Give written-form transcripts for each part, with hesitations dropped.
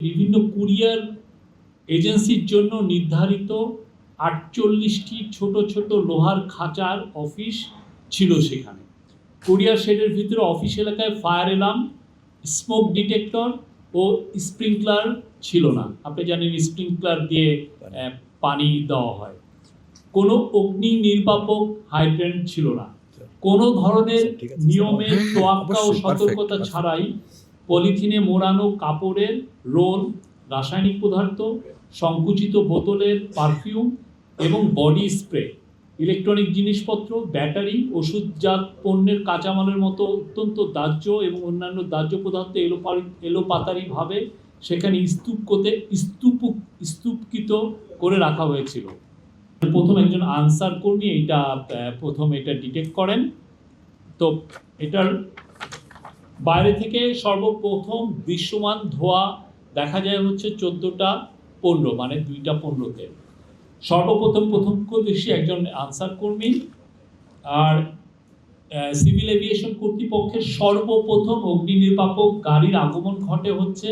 বিভিন্ন কুরিয়ার এজেন্সির জন্য নির্ধারিত ৪৮টি ছোট ছোট লোহার খাঁচার অফিস ছিল সেখানে। কুরিয়ার শেডের ভিতরে অফিস এলাকায় ফায়ার অ্যালার্ম, স্মোক ডিটেক্টর ও স্প্রিংকলার ছিল না। আপনি জানেন স্প্রিংকলার দিয়ে পানি দেওয়া হয়। কোনো অগ্নি নির্বাপক হাইড্রেন্ট ছিল না। কোনো ধরনের নিয়মের তোয়াক্কা ও সতর্কতা ছাড়াই পলিথিনে মোড়ানো কাপড়ের রোল, রাসায়নিক পদার্থ, সংকুচিত বোতলের পারফিউম এবং বডি স্প্রে, ইলেকট্রনিক জিনিসপত্র, ব্যাটারি, ওষুধজাত পণ্যের কাঁচামালের মতো অত্যন্ত দাহ্য এবং অন্যান্য দাহ্য পদার্থ এলোপাতারিভাবে সেখানে স্তূপকৃত করে রাখা হয়েছিল। প্রথম একজন আনসার কর্মী এটা ডিটেক্ট করেন। তো এটার বাইরে থেকে সর্বপ্রথম দৃশ্যমান ধোঁয়া দেখা যায় হচ্ছে 14টা 15, মানে 2টা 15-তে। প্রত্যক্ষদর্শী একজন আনসার কর্মী। আর সিভিল এভিয়েশন কর্তৃপক্ষের সর্বপ্রথম অগ্নি নির্বাপক গাড়ির আগমন ঘটে হচ্ছে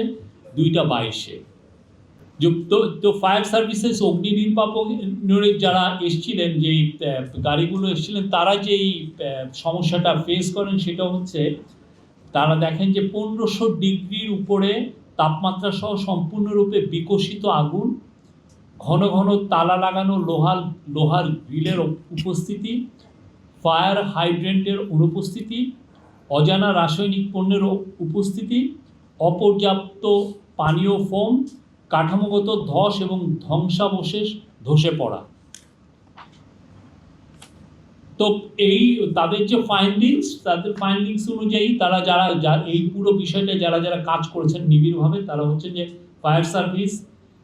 2টা 22-এ। তো ফায়ার সার্ভিসেস অগ্নি নির্বাপক যারা এসছিলেন, যেই গাড়িগুলো এসছিলেন, তারা যেই সমস্যাটা ফেস করেন সেটা হচ্ছে তারা দেখেন যে 1500 ডিগ্রির উপরে তাপমাত্রা সহ সম্পূর্ণরূপে বিকশিত আগুন, ঘন ঘন তালা লাগানো লোহার গ্রিলের উপস্থিতি, ফায়ার হাইড্রেন্টের অনুপস্থিতি, অজানা রাসায়নিক পণ্যের উপস্থিতি, অপর্যাপ্ত পানীয় ফোম, কাঠামোগত ধস এবং ধ্বংসাবশেষ ধসে পড়া। তো তাদের যে ফাইন্ডিংস অনুযায়ী তারা যারা এই পুরো বিষয়টা যারা কাজ করেছেন নিবিড়ভাবে, তারা হচ্ছে যে ফায়ার সার্ভিস,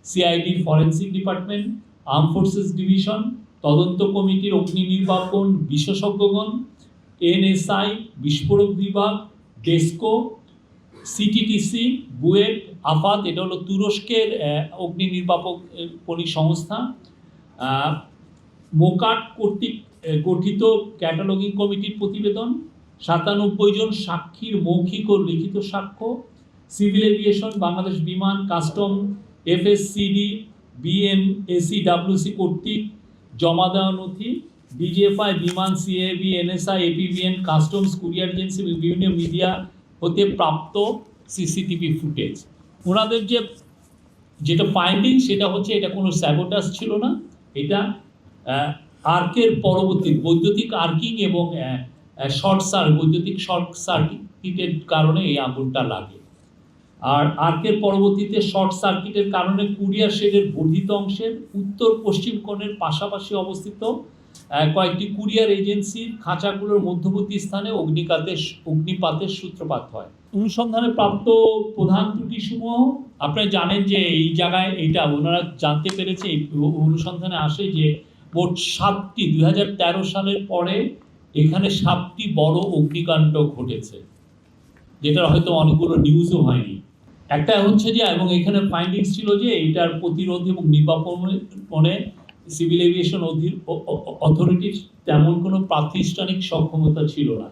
সিআইডির forensic department, arm forces division, তদন্ত কমিটির অগ্নি নির্বাপন বিশেষজ্ঞগণ, এনএসআই, বিস্ফোরক বিভাগ, ডেস্কো, সিটিটিসি, বুয়েট, আফাত, এটা হলো তুরস্কের অগ্নি নির্বাপক সংস্থা, মোকাট কর্তৃক গঠিত ক্যাটালগিং কমিটির প্রতিবেদন, 97 জন সাক্ষীর মৌখিক ও লিখিত সাক্ষ্য, সিভিল এভিয়েশন, বাংলাদেশ বিমান, কাস্টম, এফএসসিডি, বিএনএসিডব্লিউসি কর্তৃক জমা দেওয়া নথি, ডিজিএফআই, বিমান, CAB, NSI, APBN, customs, courier agency, বিভিন্ন মিডিয়া হতে প্রাপ্ত সিসিটিভি ফুটেজ। ওনাদের যেটা ফাইন্ডিং সেটা হচ্ছে এটা কোনো স্যাবোটাজ ছিল না। এটা আর্কের পরবর্তী বৈদ্যুতিক আর্কিং এবং বৈদ্যুতিক শর্ট সার্কিটের কারণে এই আগুনটা লাগে। আর আর্কের পরবর্তীতে শর্ট সার্কিটের কারণে কুরিয়ার শেডের বর্ধিত অংশের উত্তর পশ্চিম কোণের পাশাপাশি অবস্থিত কয়েকটি কুরিয়ার এজেন্সির খাঁচাগুলোর মধ্যবর্তী স্থানে অগ্নিপাতের সূত্রপাত হয়। অনুসন্ধানে প্রাপ্ত প্রধান ত্রুটিসমূহ আপনারা জানেন যে এই জায়গায় ওনারা জানতে পেরেছে, এই অনুসন্ধানে আসে যে মোট 7টি 2013 সালের পরে এখানে 7টি বড় অগ্নিকাণ্ড ঘটেছে, যেটার হয়তো অনেকগুলো নিউজও হয়নি। একটা হচ্ছে যে, এবং এখানে ফাইন্ডিংস ছিল যে এটার প্রতিরোধ এবং নির্বাপনে সিভিল এভিয়েশন অথরিটির তেমন কোনো প্রাতিষ্ঠানিক সক্ষমতা ছিল না।